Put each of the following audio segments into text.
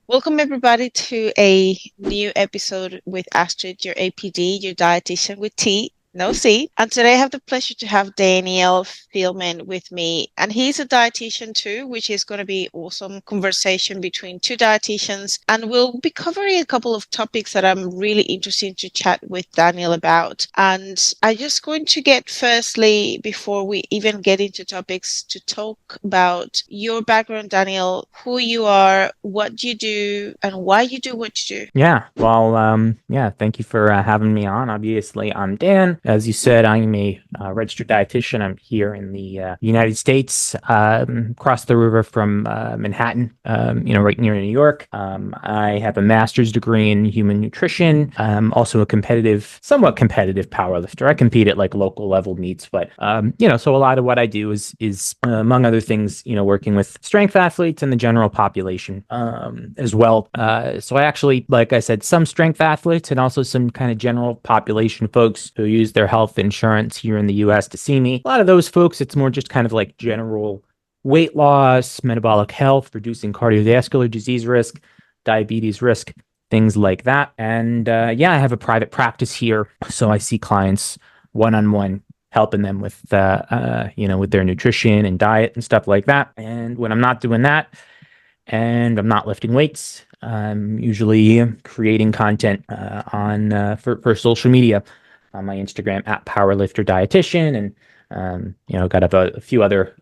Welcome everybody to a new episode with Astrid, your APD, your dietitian with T, no C. And today I have the pleasure to have Daniel Feldman with me. And he's a dietitian too, which is going to be awesome conversation between two dietitians. And we'll be covering a couple of topics that I'm really interested to chat with Daniel about. And I'm just going to get firstly, before we even get into topics, to talk about your background, Daniel, who you are, what you do, and why you do what you do. Thank you for having me on. Obviously, I'm Dan. As you said, I'm a registered dietitian. I'm here in the United States, across the river from Manhattan, right near New York. I have a master's degree in human nutrition. I'm also a somewhat competitive powerlifter. I compete at like local level meets, but so a lot of what I do is among other things, working with strength athletes and the general population as well. So I actually, like I said, some strength athletes and also some kind of general population folks who use their health insurance here in the US to see me. A lot of those folks, it's more just kind of like general weight loss, metabolic health, reducing cardiovascular disease risk, diabetes risk, things like that. And I have a private practice here. So I see clients one on one, helping them with their nutrition and diet and stuff like that. And when I'm not doing that, and I'm not lifting weights, I'm usually creating content on for social media on my Instagram at powerlifter dietitian, and got a few other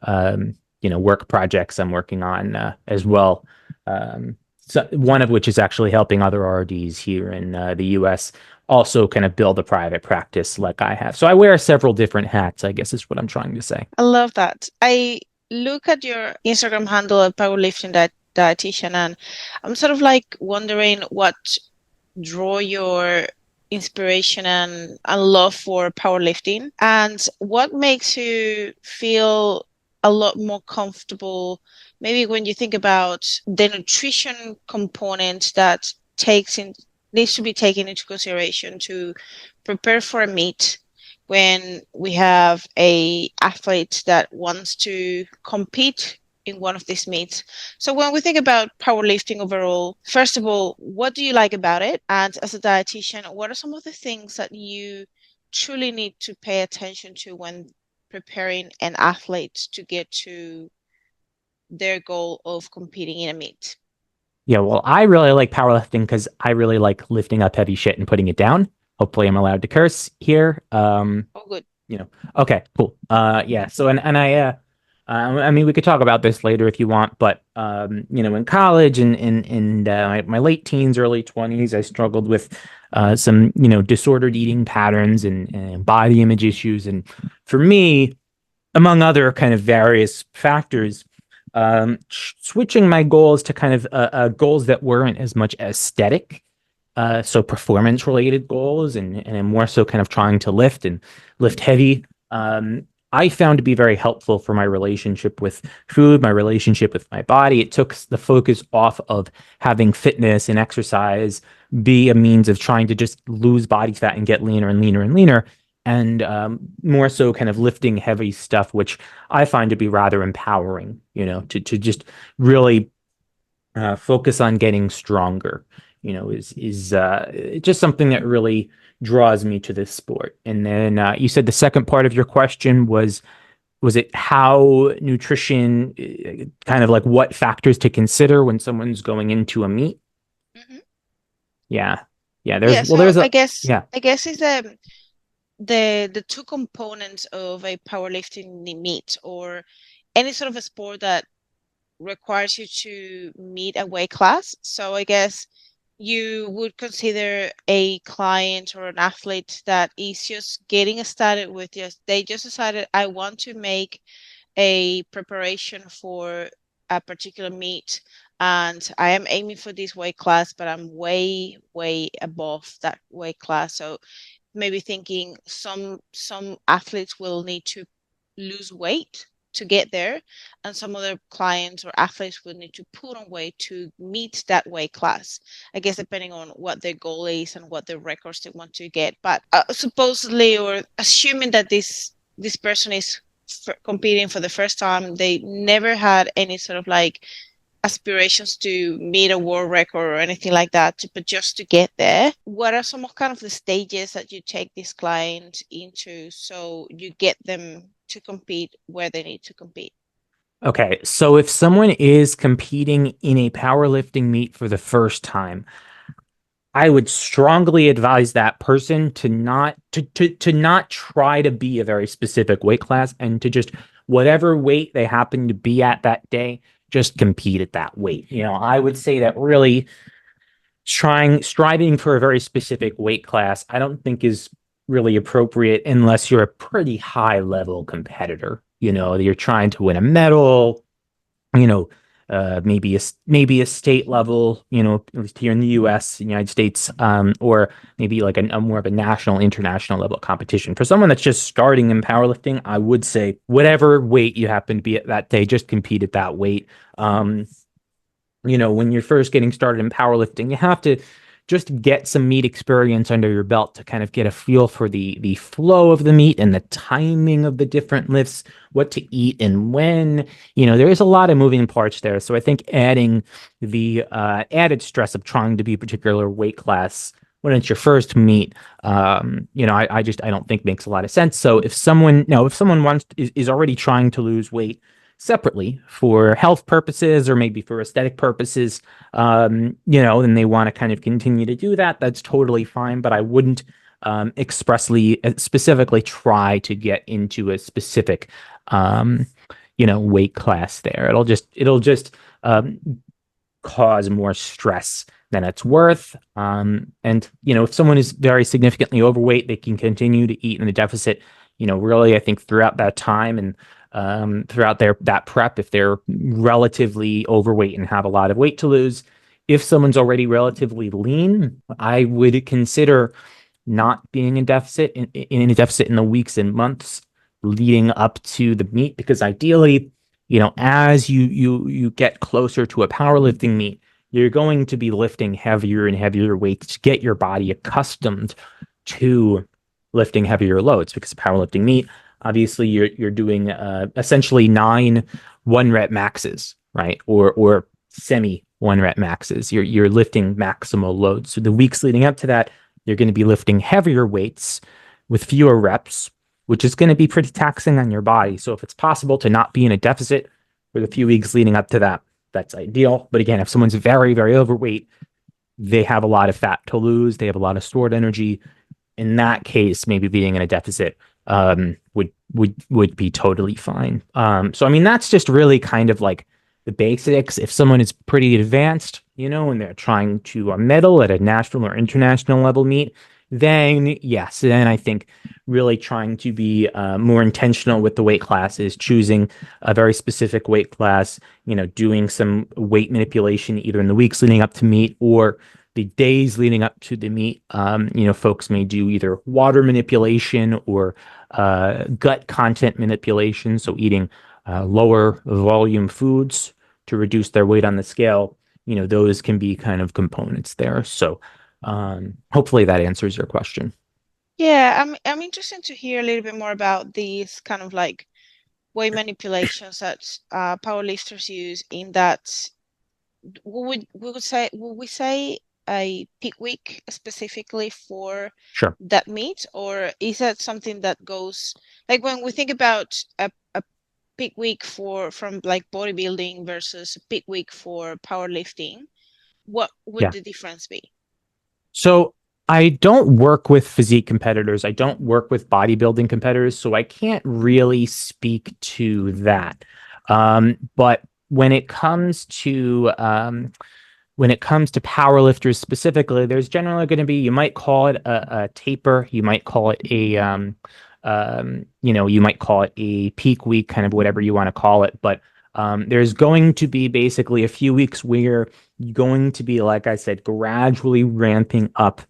work projects I'm working on as well. So one of which is actually helping other RDs here in the US also kind of build a private practice like I have. So I wear several different hats, I guess is what I'm trying to say. I love that. I look at your Instagram handle at powerlifting dietitian, and I'm sort of like wondering what draw your inspiration and love for powerlifting, and what makes you feel a lot more comfortable, maybe when you think about the nutrition component that takes in needs to be taken into consideration to prepare for a meet when we have a athlete that wants to compete in one of these meets. So when we think about powerlifting overall, first of all, what do you like about it? And as a dietitian, what are some of the things that you truly need to pay attention to when preparing an athlete to get to their goal of competing in a meet? Yeah, well, I really like powerlifting because I really like lifting up heavy shit and putting it down. Hopefully, I'm allowed to curse here. Oh, good. You know, okay, cool. Yeah. So, I mean, we could talk about this later if you want, but in college and my late teens, early 20s, I struggled with some disordered eating patterns and body image issues, and for me, among other kind of various factors, switching my goals to kind of goals that weren't as much aesthetic, so performance related goals, and more so kind of trying to lift heavy. I found to be very helpful for my relationship with food, my relationship with my body. It took the focus off of having fitness and exercise be a means of trying to just lose body fat and get leaner and leaner and leaner, and more so kind of lifting heavy stuff, which I find to be rather empowering, to just really focus on getting stronger, is just something that really draws me to this sport. And then you said the second part of your question was it how nutrition, kind of like what factors to consider when someone's going into a meet? Hmm. Yeah. Yeah, Yeah, so there's I a guess yeah. I guess it's the two components of a powerlifting meet or any sort of a sport that requires you to meet a weight class. So I guess you would consider a client or an athlete that is just getting started with they just decided I want to make a preparation for a particular meet, and I am aiming for this weight class, but I'm way, way above that weight class. So maybe thinking some athletes will need to lose weight to get there, and some other clients or athletes will need to put on weight to meet that weight class. I guess depending on what their goal is and what their records they want to get. But supposedly, or assuming that this person is competing for the first time, they never had any sort of like aspirations to meet a world record or anything like that, but just to get there, what are some of kind of the stages that you take this client into so you get them to compete where they need to compete? Okay, so if someone is competing in a powerlifting meet for the first time, I would strongly advise that person to not try to be a very specific weight class and to just whatever weight they happen to be at that day, just compete at that weight. I would say that really striving for a very specific weight class, I don't think is really appropriate unless you're a pretty high level competitor. You're trying to win a medal, you know, maybe a state level, at least here in the U.S., United States, or maybe like a more of a national, international level competition. For someone that's just starting in powerlifting, I would say whatever weight you happen to be at that day, just compete at that weight. Um, when you're first getting started in powerlifting, you have to just get some meat experience under your belt to kind of get a feel for the flow of the meat and the timing of the different lifts, what to eat and when. There is a lot of moving parts there. So I think adding the added stress of trying to be a particular weight class when it's your first meet, I don't think makes a lot of sense. So if someone is already trying to lose weight separately for health purposes or maybe for aesthetic purposes, and they want to kind of continue to do that, that's totally fine. But I wouldn't specifically try to get into a specific, weight class there. It'll just cause more stress than it's worth. If someone is very significantly overweight, they can continue to eat in a deficit, really, I think throughout that time and throughout that prep, if they're relatively overweight and have a lot of weight to lose. If someone's already relatively lean, I would consider not being in a deficit in the weeks and months leading up to the meet, because ideally, as you get closer to a powerlifting meet, you're going to be lifting heavier and heavier weights to get your body accustomed to lifting heavier loads, because powerlifting meet, obviously you're doing essentially 9 1 rep maxes, right? Or semi 1 rep maxes. You're lifting maximal loads. So the weeks leading up to that, you're going to be lifting heavier weights with fewer reps, which is going to be pretty taxing on your body. So if it's possible to not be in a deficit for the few weeks leading up to that, that's ideal. But again, if someone's very, very overweight, they have a lot of fat to lose, they have a lot of stored energy. In that case, maybe being in a deficit would be totally fine. So I mean, that's just really kind of like the basics. If someone is pretty advanced, and they're trying to medal at a national or international level meet, then yes, then I think really trying to be more intentional with the weight classes, choosing a very specific weight class, doing some weight manipulation either in the weeks leading up to meet or the days leading up to the meet. Folks may do either water manipulation or gut content manipulation, so eating lower volume foods to reduce their weight on the scale. Those can be kind of components there. So hopefully that answers your question. Yeah, I'm interested to hear a little bit more about these kind of like weight manipulations that powerlifters use in that would we say a peak week specifically for Sure. that meet, or is that something that goes like when we think about a peak week for from like bodybuilding versus a peak week for powerlifting, what would Yeah. the difference be? So I don't work with physique competitors. I don't work with bodybuilding competitors, so I can't really speak to that. But when it comes to powerlifters specifically, there's generally going to be, you might call it a taper, you might call it you might call it a peak week, kind of whatever you want to call it. But there's going to be basically a few weeks where you're going to be, like I said, gradually ramping up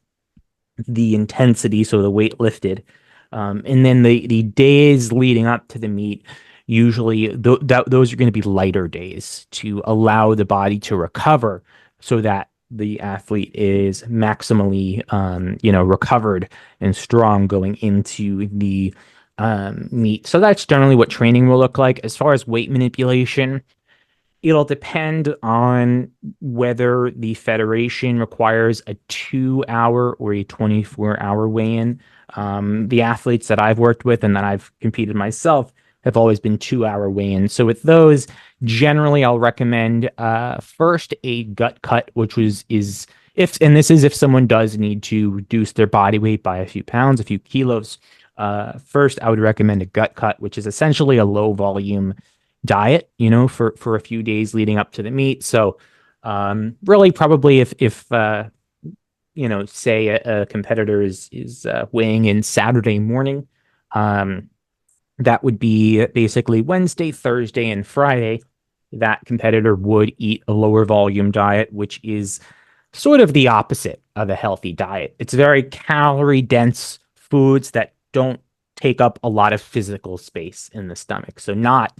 the intensity, so the weight lifted. And then the days leading up to the meet, usually those are going to be lighter days to allow the body to recover so that the athlete is maximally, recovered and strong going into the meet. So that's generally what training will look like. As far as weight manipulation, It'll depend on whether the federation requires a 2 hour or a 24-hour weigh-in. The athletes that I've worked with and that I've competed myself have always been 2 hour weigh-ins. So with those, generally I'll recommend first a gut cut, which is if, and this is if someone does need to reduce their body weight by a few pounds, a few kilos. First, I would recommend a gut cut, which is essentially a low volume diet, for a few days leading up to the meet. So, really, probably if say a competitor is weighing in Saturday morning, um, that would be basically Wednesday, Thursday, and Friday. That competitor would eat a lower volume diet, which is sort of the opposite of a healthy diet. It's very calorie dense foods that don't take up a lot of physical space in the stomach. So not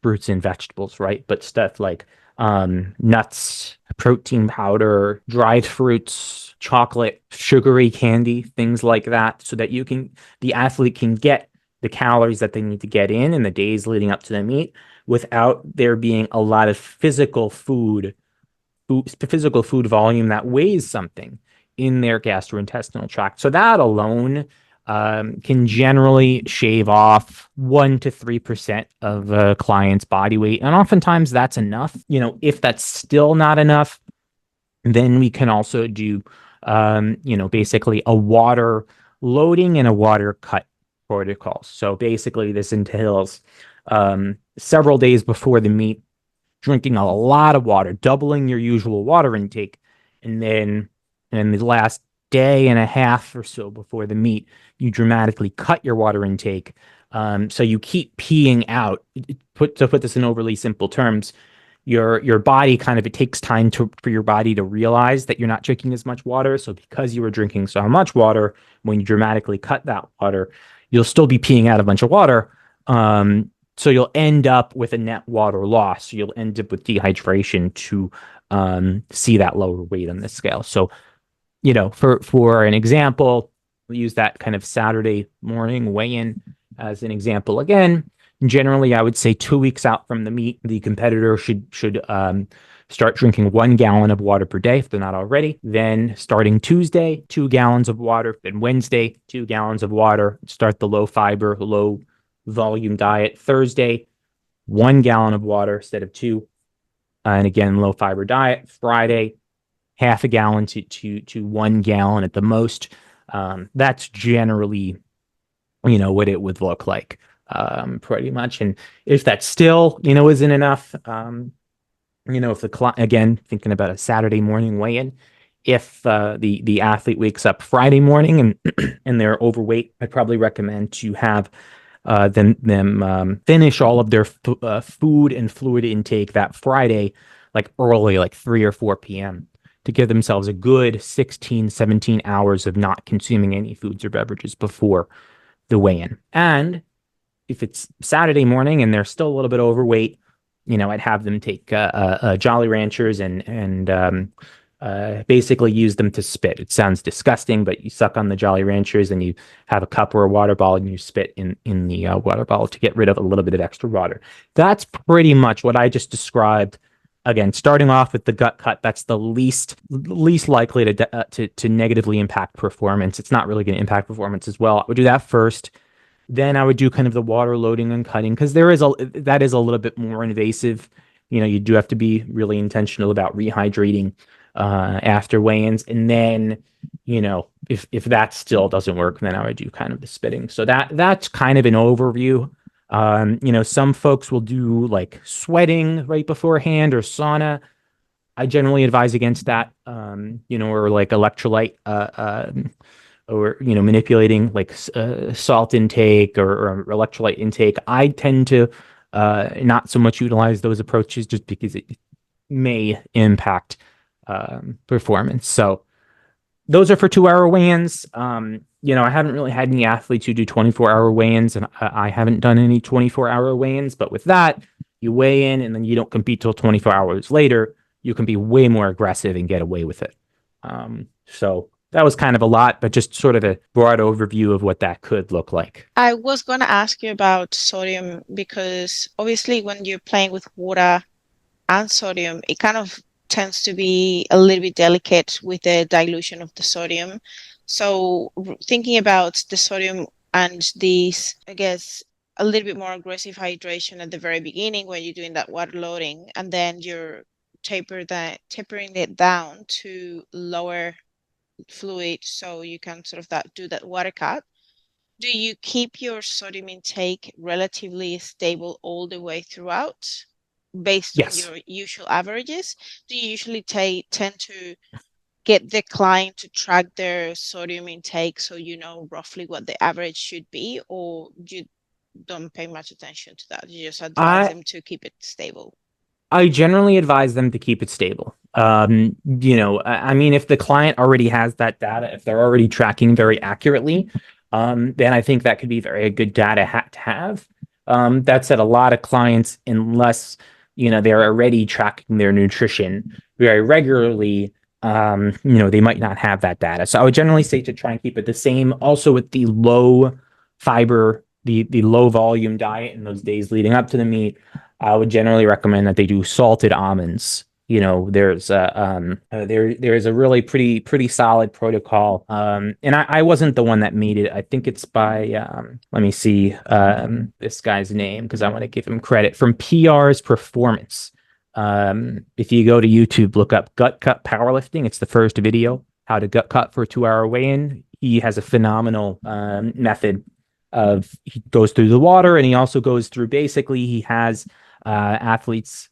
fruits and vegetables, right? But stuff like nuts, protein powder, dried fruits, chocolate, sugary candy, things like that, so that the athlete can get the calories that they need to get in the days leading up to the meet without there being a lot of physical food volume that weighs something in their gastrointestinal tract. So that alone can generally shave off 1 to 3% of a client's body weight. And oftentimes that's enough. If that's still not enough, then we can also do, basically a water loading and a water cut protocol. So basically, this entails several days before the meet, drinking a lot of water, doubling your usual water intake. And then in the last day and a half or so before the meet, you dramatically cut your water intake. So you keep peeing out. To put this in overly simple terms, your body it takes time for your body to realize that you're not drinking as much water. So because you were drinking so much water, when you dramatically cut that water, you'll still be peeing out a bunch of water. So you'll end up with a net water loss. You'll end up with dehydration to see that lower weight on the scale. So, for an example, we'll use that kind of Saturday morning weigh-in as an example again. Generally, I would say 2 weeks out from the meet, the competitor should start drinking 1 gallon of water per day if they're not already. Then starting Tuesday, 2 gallons of water. Then Wednesday, 2 gallons of water. Start the low fiber, low volume diet. Thursday, 1 gallon of water instead of two. And again, low fiber diet. Friday, half a gallon to 1 gallon at the most. That's generally, what it would look like, pretty much. And if that still, isn't enough, if again, thinking about a Saturday morning weigh-in, if the athlete wakes up Friday morning and and they're overweight, I'd probably recommend to have them finish all of their food and fluid intake that Friday, like early, like 3 or 4 p.m., to give themselves a good 16, 17 hours of not consuming any foods or beverages before the weigh-in. And if it's Saturday morning and they're still a little bit overweight, I'd have them take Jolly Ranchers and basically use them to spit. It sounds disgusting, but you suck on the Jolly Ranchers and you have a cup or a water bottle and you spit in the water bottle to get rid of a little bit of extra water. That's pretty much what I just described. Again, starting off with the gut cut, that's the least likely to negatively impact performance. It's not really going to impact performance as well. I would do that first. Then I would do kind of the water loading and cutting because that is a little bit more invasive. You do have to be really intentional about rehydrating after weigh-ins. And then, if that still doesn't work, then I would do kind of the spitting. So that's kind of an overview. Some folks will do like sweating right beforehand or sauna. I generally advise against that, or like electrolyte, or, manipulating like salt intake or electrolyte intake. I tend to not so much utilize those approaches just because it may impact performance. So those are for 2 hour weigh-ins. I haven't really had any athletes who do 24-hour weigh-ins, and I haven't done any 24-hour weigh-ins. But with that, you weigh in and then you don't compete till 24 hours later. You can be way more aggressive and get away with it. So that was kind of a lot, but just sort of a broad overview of what that could look like. I was going to ask you about sodium because obviously when you're playing with water, and sodium, it kind of tends to be a little bit delicate with the dilution of the sodium. So thinking about the sodium and these, I guess, a little bit more aggressive hydration at the very beginning when you're doing that water loading, and then you're tapering it down to lower fluid so you can sort of do that water cut. Do you keep your sodium intake relatively stable all the way throughout based on Yes. your usual averages? Do you usually tend to get the client to track their sodium intake so you know roughly what the average should be, or you don't pay much attention to that? You just advise I them to keep it stable. I generally advise them to keep it stable. I mean, if the client already has that data, if they're already tracking very accurately, then I think that could be very good data to have. That said, a lot of clients, unless they're already tracking their nutrition very regularly, they might not have that data. So I would generally say to try and keep it the same. Also, with the low fiber, the low volume diet in those days leading up to the meet, I would generally recommend that they do salted almonds. There's a really pretty solid protocol. And I wasn't the one that made it. I think it's by let me see this guy's name because I want to give him credit from PR's Performance. If you go to YouTube, look up gut cut powerlifting. It's the first video, how to gut cut for a 2 hour weigh-in. He has a phenomenal method of he goes through the water and he also goes through basically he has athletes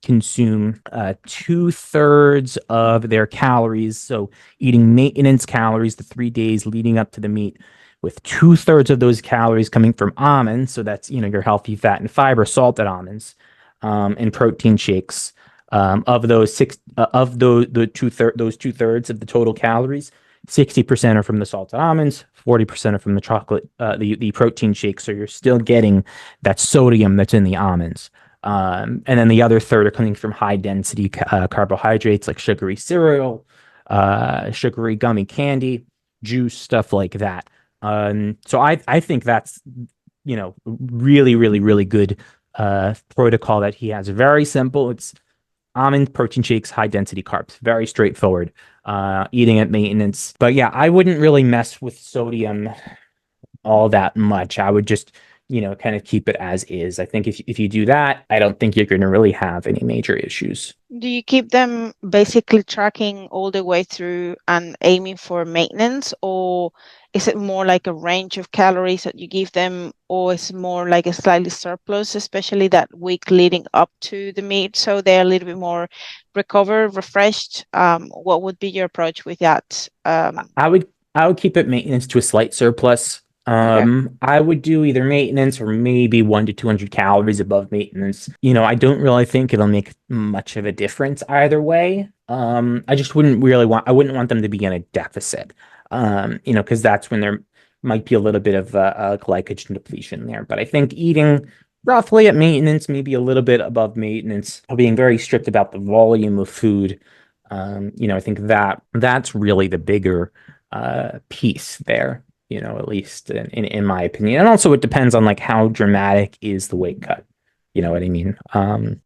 consume 2/3 of their calories. So eating maintenance calories the 3 days leading up to the meet, with 2/3 of those calories coming from almonds. So that's your healthy fat and fiber, salted almonds, and protein shakes. Of those six, of those 2/3 of the total calories, 60% are from the salted almonds, 40% are from the chocolate, the protein shakes. So you're still getting that sodium that's in the almonds. And then the other third are coming from high density carbohydrates like sugary cereal, sugary gummy candy, juice, stuff like that. So I think that's, really, really, really good protocol that he has. Very simple. It's almond protein shakes, high density carbs, very straightforward. Eating at maintenance. But yeah, I wouldn't really mess with sodium all that much. I would just, kind of keep it as is. I think if you do that, I don't think you're going to really have any major issues. Do you keep them basically tracking all the way through and aiming for maintenance, or is it more like a range of calories that you give them, or is it more like a slightly surplus, especially that week leading up to the meet, so they're a little bit more recovered, refreshed? What would be your approach with that? I would I would keep it maintenance to a slight surplus. Okay. I would do either maintenance or maybe 1 to 200 calories above maintenance. I don't really think it'll make much of a difference either way. I wouldn't want them to be in a deficit. Because that's when there might be a little bit of glycogen depletion there. But I think eating roughly at maintenance, maybe a little bit above maintenance, being very strict about the volume of food. I think that's really the bigger piece there, at least in my opinion. And also it depends on like how dramatic is the weight cut. You know what I mean?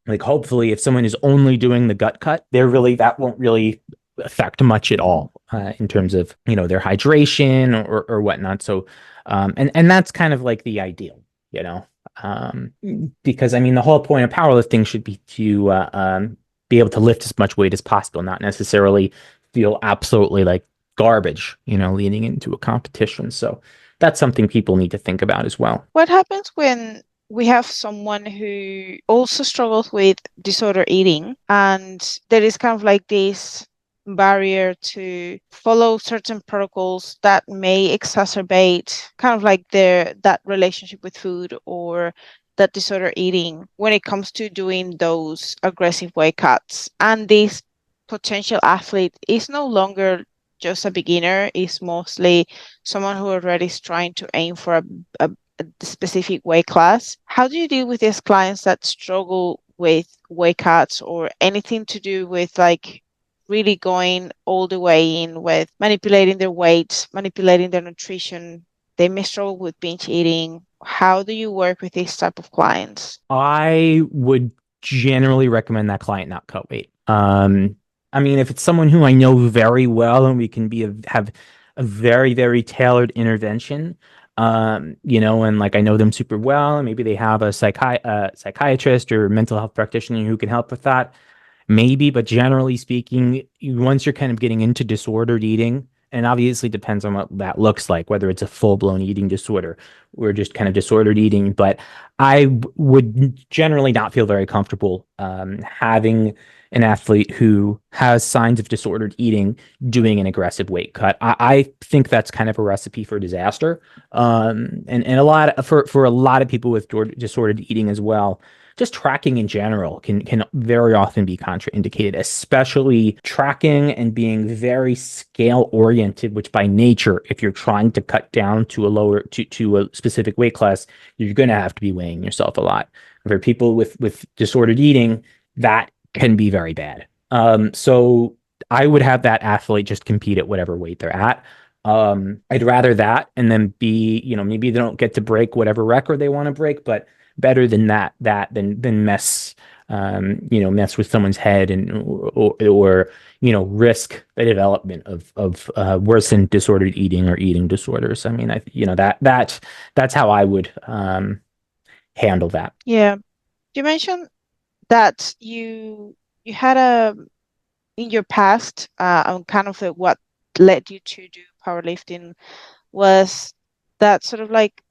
Like hopefully if someone is only doing the gut cut, that won't really affect much at all in terms of, their hydration or whatnot. So and that's kind of like the ideal, you know. Um, because I mean the whole point of powerlifting should be to be able to lift as much weight as possible, not necessarily feel absolutely like garbage, leading into a competition. So that's something people need to think about as well. What happens when we have someone who also struggles with disorder eating and there is kind of like this barrier to follow certain protocols that may exacerbate kind of like that relationship with food or that disorder eating when it comes to doing those aggressive weight cuts, and this potential athlete is no longer just a beginner, is mostly someone who already is trying to aim for a specific weight class? How do you deal with these clients that struggle with weight cuts or anything to do with like really going all the way in with manipulating their weight, manipulating their nutrition? They may struggle with binge eating. How do you work with these type of clients? I would generally recommend that client not cut weight. I mean, if it's someone who I know very well and we can have a very, very tailored intervention, and like I know them super well, and maybe they have a psychiatrist or mental health practitioner who can help with that. Maybe, but generally speaking, once you're kind of getting into disordered eating, and obviously depends on what that looks like, whether it's a full-blown eating disorder or just kind of disordered eating. But would generally not feel very comfortable having an athlete who has signs of disordered eating doing an aggressive weight cut. I think that's kind of a recipe for disaster. And for a lot of people with disordered eating as well, just tracking in general can very often be contraindicated, especially tracking and being very scale oriented, which by nature, if you're trying to cut down to a specific weight class, you're going to have to be weighing yourself a lot. For people with disordered eating, that can be very bad. So I would have that athlete just compete at whatever weight they're at. I'd rather that and then maybe they don't get to break whatever record they want to break, but better than than mess with someone's head or risk the development of worsened disordered eating or eating disorders. I mean, that's how I would handle that. Yeah. You mentioned that you had a in your past on kind of what led you to do powerlifting was that sort of like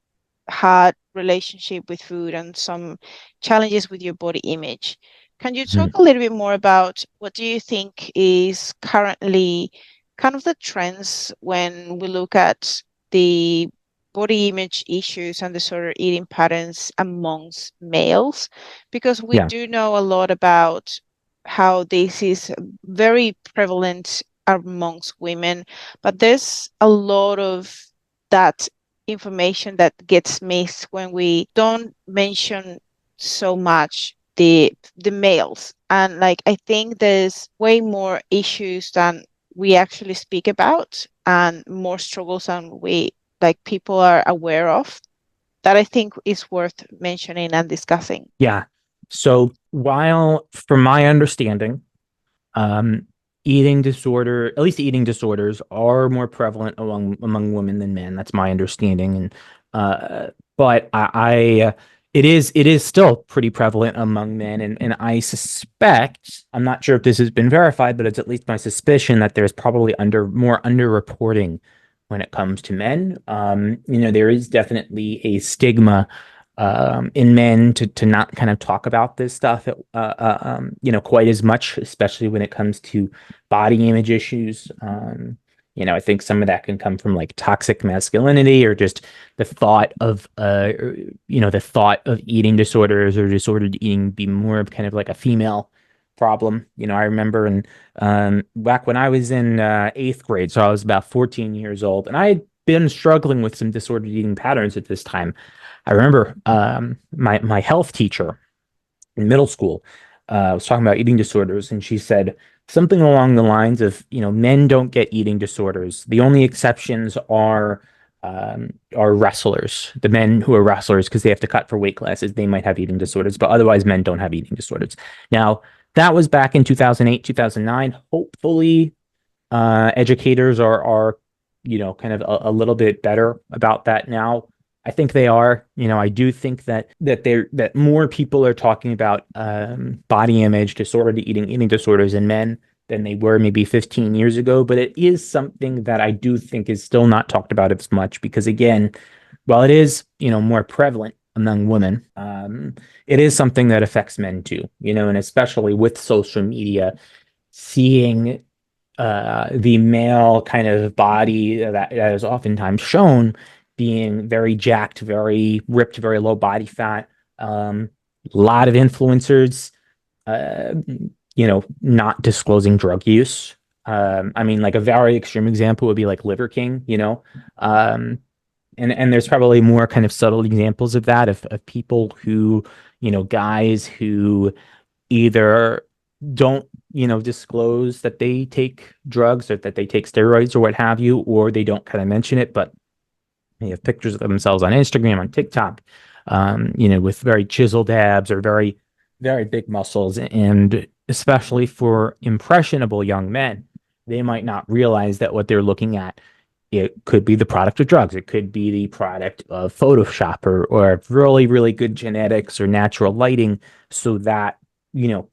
hard relationship with food and some challenges with your body image. Can you talk Mhm. a little bit more about what do you think is currently kind of the trends when we look at the body image issues and the sort of eating patterns amongst males? Because we Yeah. do know a lot about how this is very prevalent amongst women, but there's a lot of that information that gets missed when we don't mention so much the males. And like I think there's way more issues than we actually speak about and more struggles than we like people are aware of that I think is worth mentioning and discussing. Yeah. So while, from my understanding, Um, at least eating disorders are more prevalent among women than men. That's my understanding. And but it is still pretty prevalent among men. And I suspect, I'm not sure if this has been verified, but it's at least my suspicion that there's probably more underreporting when it comes to men. There is definitely a stigma in men to not kind of talk about this stuff, quite as much, especially when it comes to body image issues. I think some of that can come from like toxic masculinity or just the thought of eating disorders or disordered eating be more of kind of like a female problem. I remember back when I was in eighth grade, so I was about 14 years old, and I had been struggling with some disordered eating patterns at this time. I remember my health teacher in middle school was talking about eating disorders, and she said something along the lines of, men don't get eating disorders. The only exceptions are wrestlers. The men who are wrestlers, because they have to cut for weight classes, they might have eating disorders, but otherwise men don't have eating disorders. Now, that was back in 2008, 2009. Hopefully, educators are kind of a little bit better about that now. I think they are. I do think that more people are talking about body image, disordered eating disorders in men than they were maybe 15 years ago. But it is something that I do think is still not talked about as much because, again, while it is more prevalent among women, it is something that affects men too. And especially with social media, seeing the male kind of body that is oftentimes shown being very jacked, very ripped, very low body fat. A lot of influencers, uh, not disclosing drug use. I mean, like a very extreme example would be like Liver King, um, and there's probably more kind of subtle examples of that of people who, guys who either don't disclose that they take drugs or that they take steroids or what have you, or they don't kind of mention it, but they have pictures of themselves on Instagram, on TikTok, with very chiseled abs or very very big muscles, and especially for impressionable young men, they might not realize that what they're looking at, it could be the product of drugs. It could be the product of Photoshop or really, really good genetics or natural lighting so that,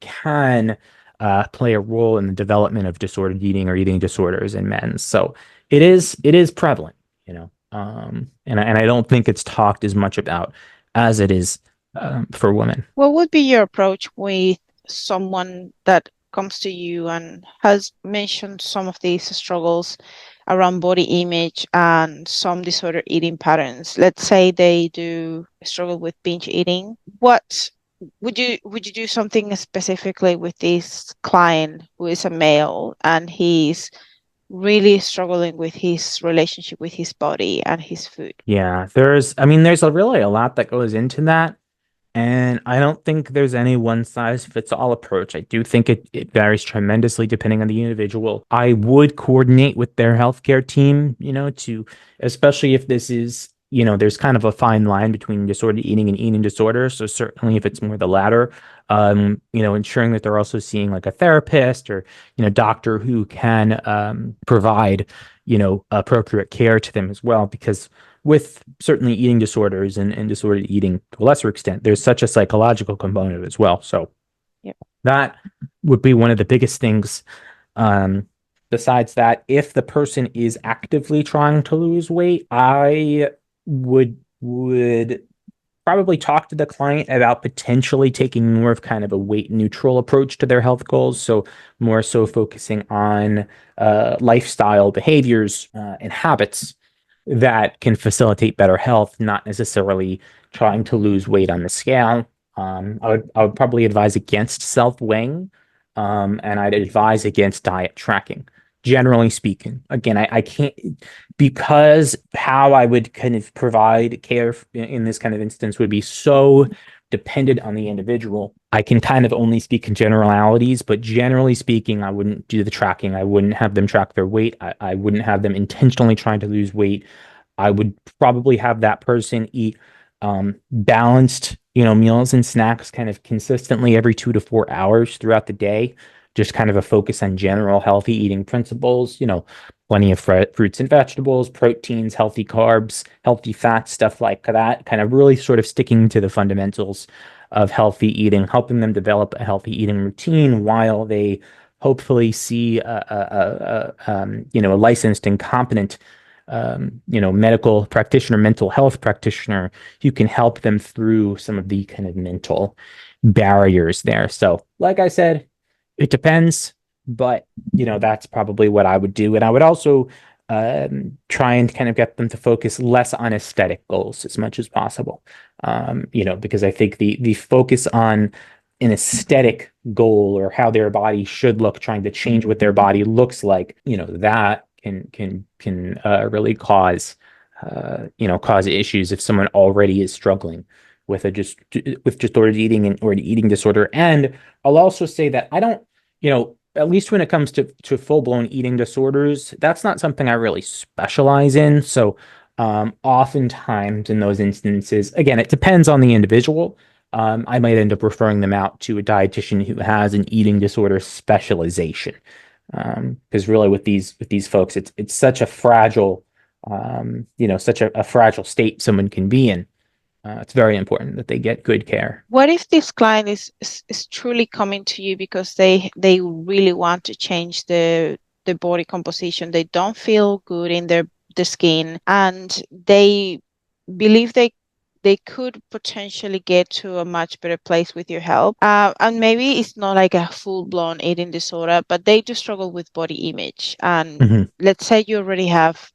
can play a role in the development of disordered eating or eating disorders in men. So it is prevalent, and I don't think it's talked as much about as it is for women. What would be your approach with someone that comes to you and has mentioned some of these struggles around body image and some disordered eating patterns? Let's say they do struggle with binge eating. What would you do something specifically with this client who is a male and he's really struggling with his relationship with his body and his food? Yeah, there's really a lot that goes into that. And I don't think there's any one size fits all approach. I do think it varies tremendously depending on the individual. I would coordinate with their healthcare team, especially if this is, there's kind of a fine line between disordered eating and eating disorder. So certainly if it's more the latter, ensuring that they're also seeing like a therapist or, doctor who can provide, appropriate care to them as well. Because with certainly eating disorders and disordered eating to a lesser extent, there's such a psychological component as well. So Yeah. that would be one of the biggest things. Um, Besides that, if the person is actively trying to lose weight, I would probably talk to the client about potentially taking more of kind of a weight neutral approach to their health goals. So more so focusing on lifestyle behaviors and habits that can facilitate better health, not necessarily trying to lose weight on the scale. I would probably advise against self-weighing, and I'd advise against diet tracking. Generally speaking, again, I can't, because how I would kind of provide care in this kind of instance would be so dependent on the individual. I can kind of only speak in generalities, but generally speaking, I wouldn't do the tracking. I wouldn't have them track their weight. I wouldn't have them intentionally trying to lose weight. I would probably have that person eat balanced, meals and snacks kind of consistently every 2 to 4 hours throughout the day. Just kind of a focus on general healthy eating principles, plenty of fruits and vegetables, proteins, healthy carbs, healthy fats, stuff like that. Kind of really sort of sticking to the fundamentals of healthy eating, helping them develop a healthy eating routine while they hopefully see a licensed and competent medical practitioner, mental health practitioner who can help them through some of the kind of mental barriers there. So, like I said, it depends, but that's probably what I would do. And I would also try and kind of get them to focus less on aesthetic goals as much as possible. Because I think the focus on an aesthetic goal or how their body should look, trying to change what their body looks like, that can really cause issues if someone already is struggling with with disordered eating or an eating disorder. And I'll also say that I don't, at least when it comes to full-blown eating disorders, that's not something I really specialize in. So oftentimes in those instances, again, it depends on the individual. I might end up referring them out to a dietitian who has an eating disorder specialization. Because really with these folks, it's such a fragile, such a fragile state someone can be in. It's very important that they get good care. What if this client is truly coming to you because they really want to change the body composition? They don't feel good in the skin, and they believe they could potentially get to a much better place with your help. And maybe it's not like a full-blown eating disorder, but they do struggle with body image. And Mhm. let's say you already have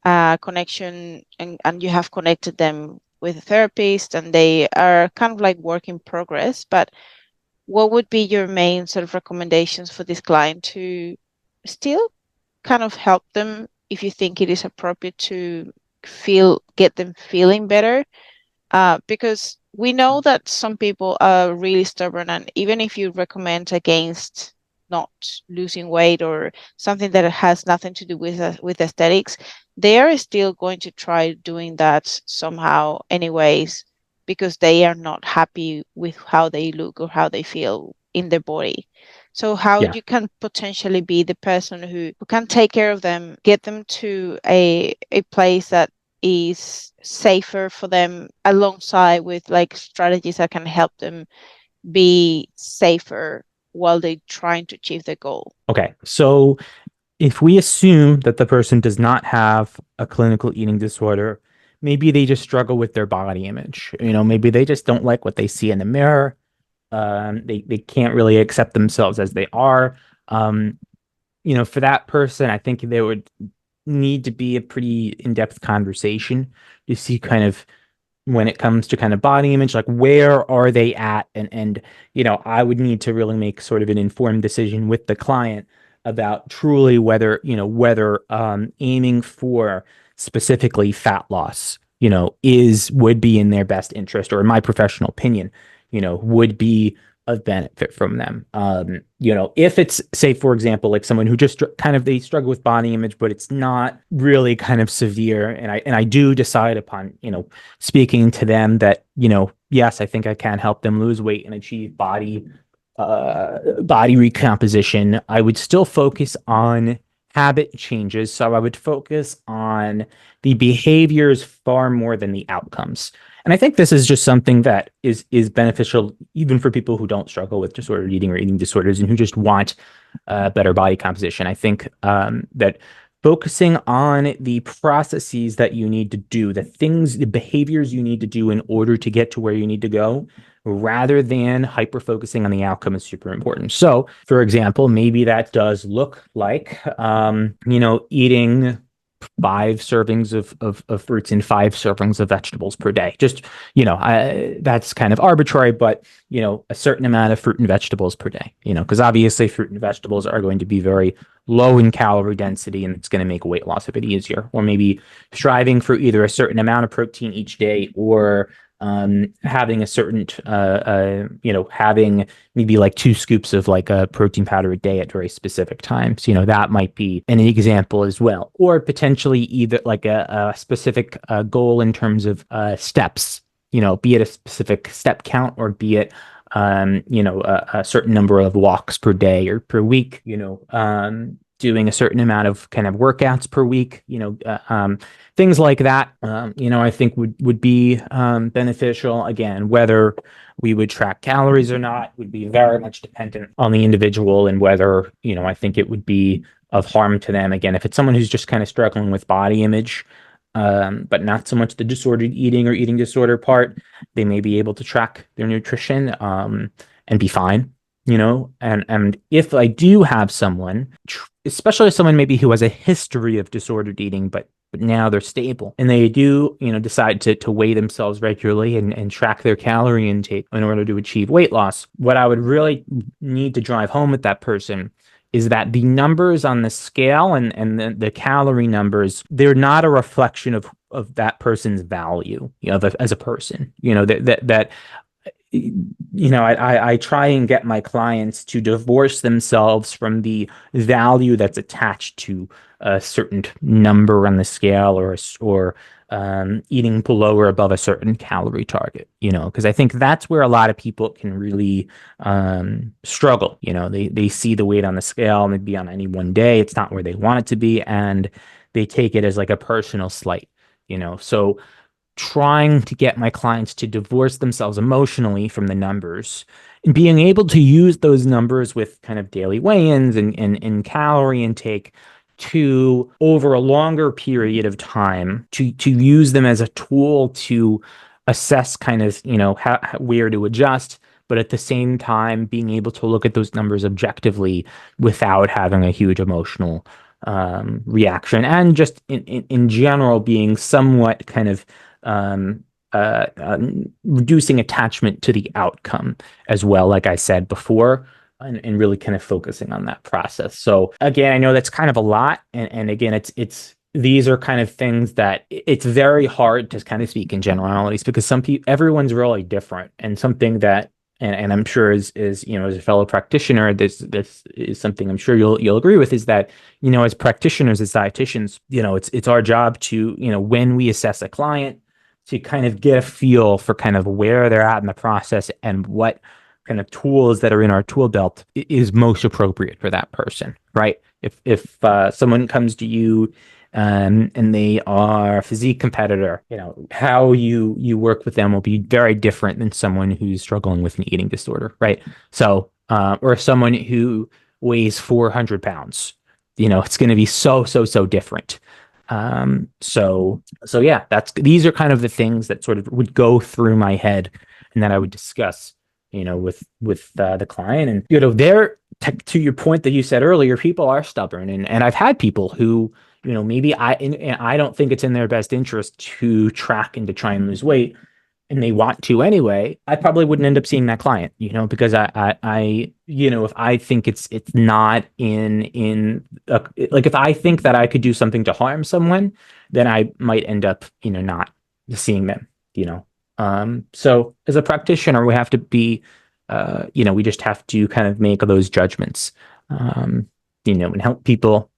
a connection and you have connected them with a therapist and they are kind of like work in progress. But what would be your main sort of recommendations for this client to still kind of help them if you think it is appropriate to get them feeling better? Because we know that some people are really stubborn, and even if you recommend against not losing weight or something that has nothing to do with aesthetics, they are still going to try doing that somehow, anyways, because they are not happy with how they look or how they feel in their body. So how Yeah. you can potentially be the person who can take care of them, get them to a place that is safer for them, alongside with like strategies that can help them be safer while they're trying to achieve their goal. Okay. So if we assume that the person does not have a clinical eating disorder, maybe they just struggle with their body image. Maybe they just don't like what they see in the mirror. They can't really accept themselves as they are. Um, for that person, I think there would need to be a pretty in-depth conversation to see kind of when it comes to kind of body image, like where are they at? And I would need to really make sort of an informed decision with the client about truly whether aiming for specifically fat loss, would be in their best interest, or in my professional opinion, would be of benefit from them. If it's, say, for example, like someone who just kind of they struggle with body image, but it's not really kind of severe, and I do decide upon, speaking to them that, yes, I think I can help them lose weight and achieve body recomposition. I would still focus on habit changes. So I would focus on the behaviors far more than the outcomes. And I think this is just something that is beneficial even for people who don't struggle with disordered eating or eating disorders and who just want better body composition. I think that focusing on the processes that you need to do, the behaviors you need to do in order to get to where you need to go, rather than hyper focusing on the outcome, is super important. So, for example, maybe that does look like, eating 5 servings of fruits and 5 servings of vegetables per day. Just, that's kind of arbitrary, but, a certain amount of fruit and vegetables per day, because obviously fruit and vegetables are going to be very low in calorie density, and it's going to make weight loss a bit easier. Or maybe striving for either a certain amount of protein each day, or having a certain, having maybe like 2 scoops of like a protein powder a day at very specific times. That might be an example as well. Or potentially either like a specific goal in terms of steps, be it a specific step count, or be it, a certain number of walks per day or per week, doing a certain amount of kind of workouts per week, things like that, I think would be beneficial. Again, whether we would track calories or not would be very much dependent on the individual, and whether, I think it would be of harm to them. Again, if it's someone who's just kind of struggling with body image, but not so much the disordered eating or eating disorder part, they may be able to track their nutrition, and be fine. And if I do have someone, especially someone maybe who has a history of disordered eating, but now they're stable, and they do, decide to weigh themselves regularly and track their calorie intake in order to achieve weight loss, what I would really need to drive home with that person is that the numbers on the scale and the calorie numbers, they're not a reflection of that person's value, as a person, that I try and get my clients to divorce themselves from the value that's attached to a certain number on the scale, or eating below or above a certain calorie target, because I think that's where a lot of people can really struggle. They see the weight on the scale, maybe on any one day, it's not where they want it to be, and they take it as like a personal slight, so trying to get my clients to divorce themselves emotionally from the numbers, and being able to use those numbers with kind of daily weigh-ins and calorie intake, to, over a longer period of time, to use them as a tool to assess kind of, where to adjust, but at the same time being able to look at those numbers objectively without having a huge emotional reaction, and just in general being somewhat kind of um, reducing attachment to the outcome as well, like I said before, and really kind of focusing on that process. So again, I know that's kind of a lot, and again, it's these are kind of things that it's very hard to kind of speak in generalities, because everyone's really different, and something that, and I'm sure as a fellow practitioner, this is something I'm sure you'll agree with, is that, as practitioners, as dietitians, it's our job to, when we assess a client, to kind of get a feel for kind of where they're at in the process and what kind of tools that are in our tool belt is most appropriate for that person, right? If someone comes to you and they are a physique competitor, how you work with them will be very different than someone who's struggling with an eating disorder, right? So, or someone who weighs 400 pounds, it's going to be so different. So yeah, these are kind of the things that sort of would go through my head and that I would discuss, with the client. And, to your point that you said earlier, people are stubborn. And I've had people who, maybe and I don't think it's in their best interest to track and to try and lose weight, and they want to anyway. I probably wouldn't end up seeing that client, because if I think it's not like if I think that I could do something to harm someone, then I might end up, not seeing them, So as a practitioner, we have to be, we just have to kind of make those judgments, and help people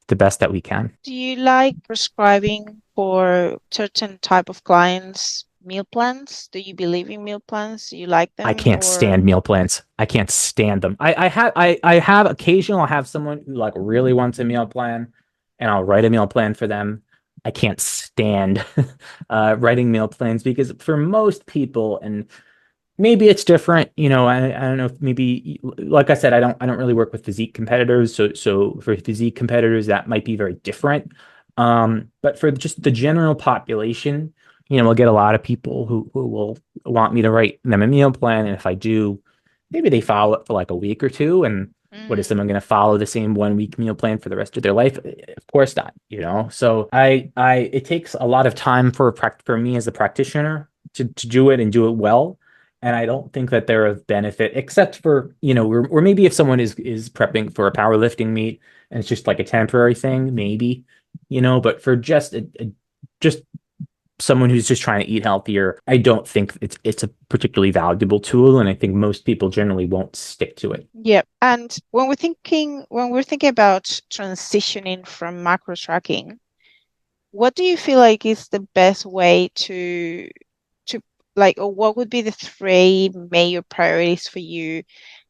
the best that we can. Do you like prescribing for certain type of clients meal plans? Do you believe in meal plans? Do you like I them can't or stand meal plans. I can't stand them. I have occasionally I'll have someone who like really wants a meal plan, and I'll write a meal plan for them. I can't stand writing meal plans because for most people, and maybe it's different, I don't know if maybe, like I said, I don't really work with physique competitors, so for physique competitors that might be very different. But for just the general population, we'll get a lot of people who will want me to write them a meal plan, and if I do, maybe they follow it for like a week or two. And what is mm, someone going to follow the same 1 week meal plan for the rest of their life? Of course not, So it takes a lot of time for me as a practitioner to do it and do it well. And I don't think that they're of benefit, except for, or maybe if someone is prepping for a powerlifting meet and it's just like a temporary thing, maybe, but for just someone who's just trying to eat healthier, I don't think it's a particularly valuable tool, and I think most people generally won't stick to it. yeah. And when we're thinking about transitioning from macro tracking, what do you feel like is the best way to like, or what would be the three major priorities for you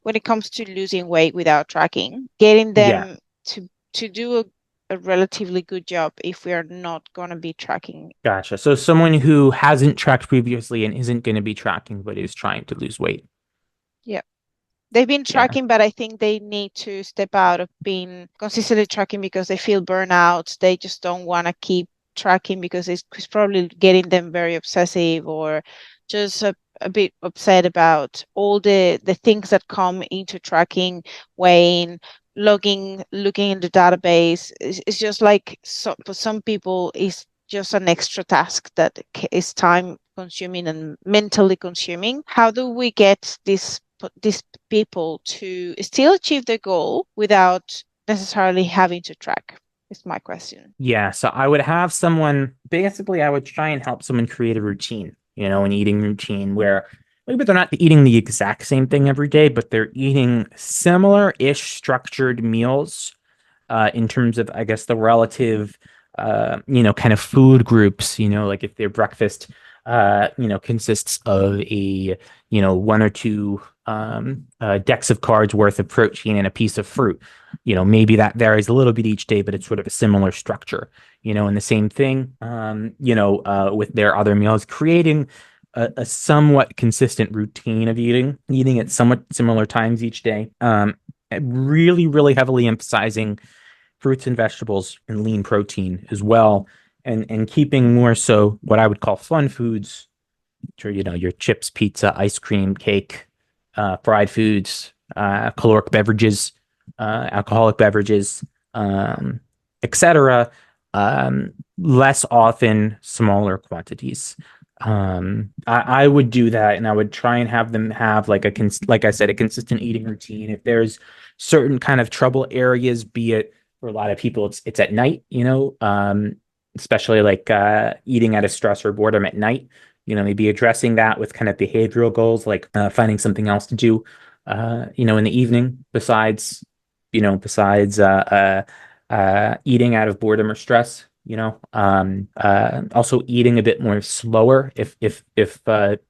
when it comes to losing weight without tracking, getting Yeah, them to do a relatively good job if we are not going to be tracking? gotcha. So someone who hasn't tracked previously and isn't going to be tracking, but is trying to lose weight. Yeah. They've been Yeah, tracking, but I think they need to step out of being consistently tracking because they feel burnout. They just don't want to keep tracking because it's probably getting them very obsessive or just a bit upset about all the things that come into tracking, weighing, logging, looking in the database. It's just like for some people, it's just an extra task that is time consuming and mentally consuming. How do we get these people to still achieve their goal without necessarily having to track? Is my question. yeah. So I would have someone, basically, I would try and help someone create a routine, an eating routine where maybe they're not eating the exact same thing every day, but they're eating similar-ish structured meals in terms of, I guess, the relative, kind of food groups, like if their breakfast, consists of one or two decks of cards worth of protein and a piece of fruit. Maybe that varies a little bit each day, but it's sort of a similar structure, and the same thing, with their other meals, creating a somewhat consistent routine of eating at somewhat similar times each day. Really, really heavily emphasizing fruits and vegetables and lean protein as well, and keeping more so what I would call fun foods, which are your chips, pizza, ice cream, cake, fried foods, caloric beverages, alcoholic beverages, etc. Less often, smaller quantities. I would do that, and I would try and have them have like I said, a consistent eating routine. If there's certain kind of trouble areas, be it for a lot of people, it's at night, especially like eating out of stress or boredom at night. Maybe addressing that with kind of behavioral goals, like finding something else to do, in the evening besides eating out of boredom or stress. Also eating a bit more slower. If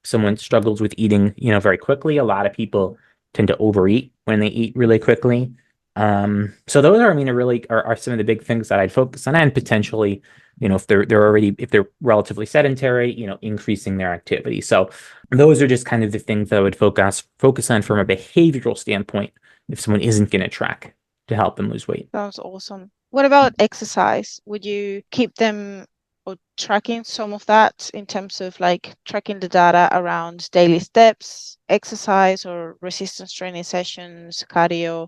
someone struggles with eating, very quickly, a lot of people tend to overeat when they eat really quickly. So those are, I mean, are some of the big things that I'd focus on, and potentially, if they're relatively sedentary, increasing their activity. So those are just kind of the things that I would focus on from a behavioral standpoint if someone isn't going to track to help them lose weight. Sounds awesome. What about exercise? Would you keep them or tracking some of that in terms of like tracking the data around daily steps, exercise or resistance training sessions, cardio,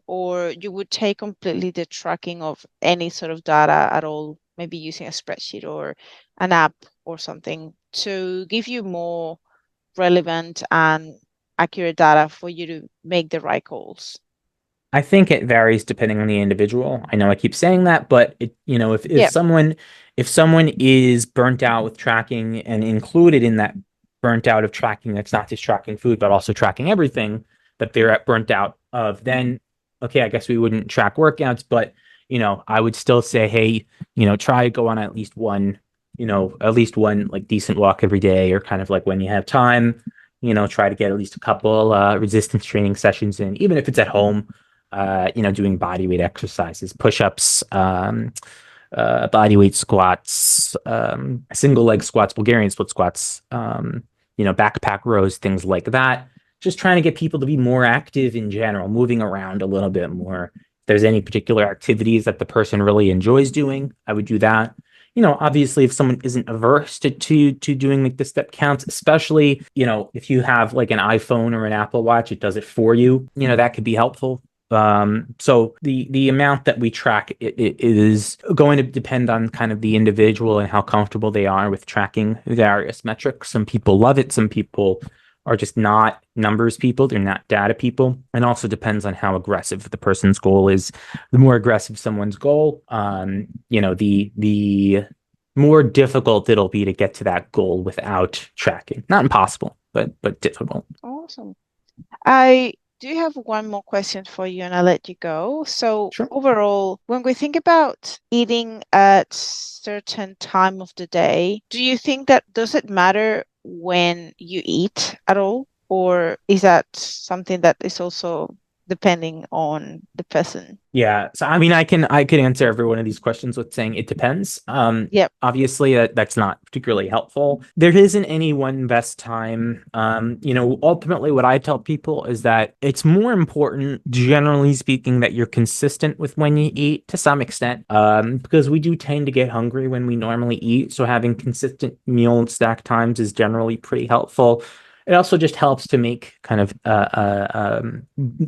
or you would take completely the tracking of any sort of data at all, maybe using a spreadsheet or an app or something to give you more relevant and accurate data for you to make the right calls? I think it varies depending on the individual. I know I keep saying that, but if Yeah. someone is burnt out with tracking, and included in that burnt out of tracking, that's not just tracking food, but also tracking everything that they're at burnt out of, then okay, I guess we wouldn't track workouts, but I would still say, hey, try to go on at least one like decent walk every day, or kind of like when you have time, try to get at least a couple resistance training sessions in, even if it's at home, doing body weight exercises, push-ups, body weight squats, single leg squats, Bulgarian split squats, backpack rows, things like that. Just trying to get people to be more active in general, moving around a little bit more. If there's any particular activities that the person really enjoys doing, I would do that. Obviously, if someone isn't averse to doing like the step counts, especially, if you have like an iPhone or an Apple Watch, it does it for you. That could be helpful. So the amount that we track it is going to depend on kind of the individual and how comfortable they are with tracking various metrics. Some people love it, some people are just not numbers people, they're not data people. And also depends on how aggressive the person's goal is. The more aggressive someone's goal, the more difficult it'll be to get to that goal without tracking. Not impossible, but difficult. Awesome. I do have one more question for you and I'll let you go. So Sure. overall, when we think about eating at certain time of the day, do you think that does it matter when you eat at all? Or is that something that is also depending on the person? Yeah, so I mean, I can answer every one of these questions with saying it depends. Yep. Obviously that's not particularly helpful. There isn't any one best time. Ultimately, what I tell people is that it's more important, generally speaking, that you're consistent with when you eat to some extent. Because we do tend to get hungry when we normally eat, so having consistent meal and snack times is generally pretty helpful. It also just helps to make kind of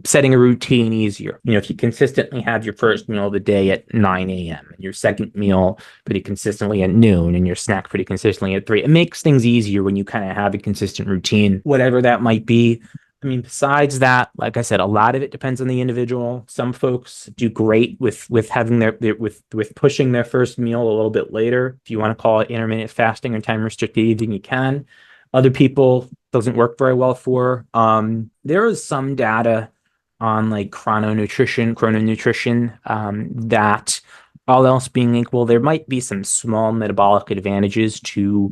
setting a routine easier. If you consistently have your first meal of the day at 9 a.m. and your second meal pretty consistently at noon and your snack pretty consistently at 3, it makes things easier when you kind of have a consistent routine, whatever that might be. I mean, besides that, like I said, a lot of it depends on the individual. Some folks do great with having with pushing their first meal a little bit later. If you want to call it intermittent fasting or time restricted eating, you can. Other people doesn't work very well for. There is some data on like chrononutrition, that all else being equal, there might be some small metabolic advantages to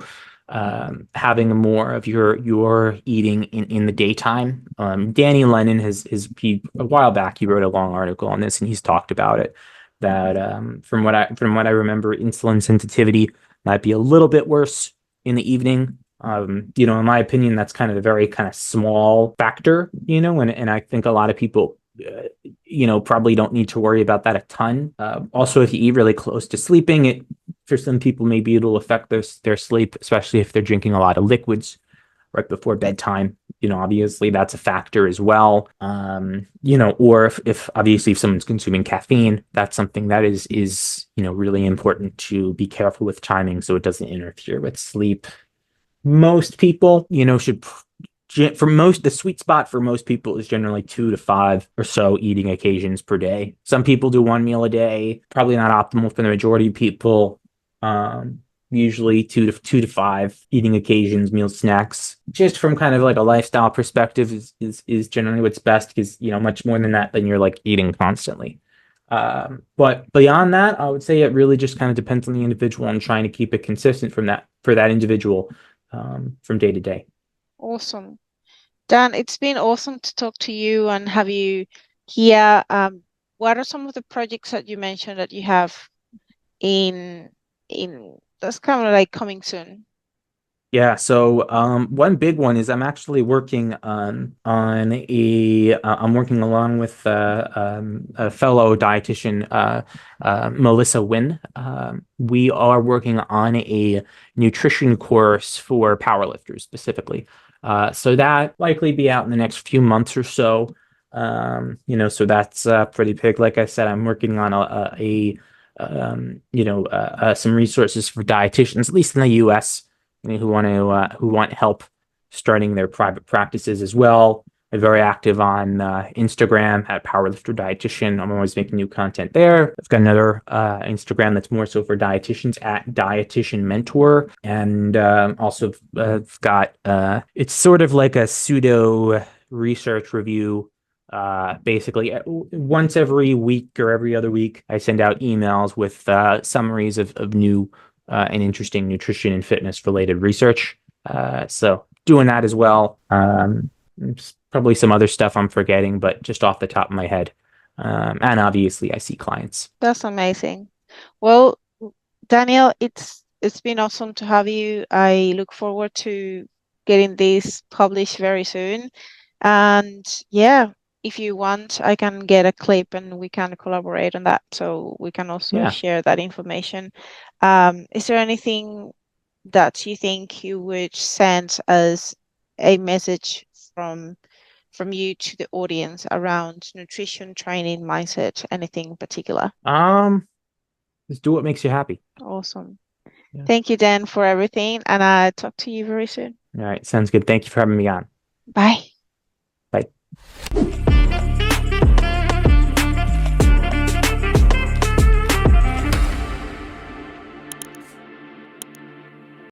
having more of your eating in the daytime. Danny Lennon a while back he wrote a long article on this and he's talked about it. That from what I remember, insulin sensitivity might be a little bit worse in the evening. In my opinion, that's kind of a very kind of small factor, and I think a lot of people, probably don't need to worry about that a ton. Also, if you eat really close to sleeping, for some people, maybe it'll affect their sleep, especially if they're drinking a lot of liquids right before bedtime. Obviously that's a factor as well. Or if obviously if someone's consuming caffeine, that's something that is really important to be careful with timing so it doesn't interfere with sleep. Most people, should for most the sweet spot for most people is generally 2 to 5 or so eating occasions per day. Some people do one meal a day, probably not optimal for the majority of people. Usually 2 to 5 eating occasions, meals, snacks, just from kind of like a lifestyle perspective is generally what's best, because much more than that, then you're like eating constantly. But beyond that, I would say it really just kind of depends on the individual and trying to keep it consistent from that for that individual from day to day. Awesome. Dan, it's been awesome to talk to you and have you here. What are some of the projects that you mentioned that you have in that's kind of like coming soon? Yeah, so one big one is I'm actually working I'm working along with a fellow dietitian, Melissa Wynn. We are working on a nutrition course for powerlifters specifically. So that likely be out in the next few months or so. So that's pretty big. Like I said, I'm working on some resources for dietitians, at least in the U.S who want help starting their private practices as well. I'm very active on Instagram at Powerlifter Dietitian. I'm always making new content there. I've got another Instagram that's more so for dietitians at Dietitian Mentor, and also got it's sort of like a pseudo research review. Basically, once every week or every other week, I send out emails with summaries of new and interesting nutrition and fitness related research. So doing that as well. Probably some other stuff I'm forgetting, but just off the top of my head. And obviously, I see clients. That's amazing. Well, Daniel, it's been awesome to have you. I look forward to getting this published very soon. And yeah, if you want, I can get a clip and we can collaborate on that. So we can also Yeah. share that information. Is there anything that you think you would send as a message from you to the audience around nutrition, training, mindset, anything in particular? Um, just do what makes you happy. Awesome. Yeah. Thank you, Dan, for everything, and I'll talk to you very soon. All right. Sounds good. Thank you for having me on. Bye. Bye.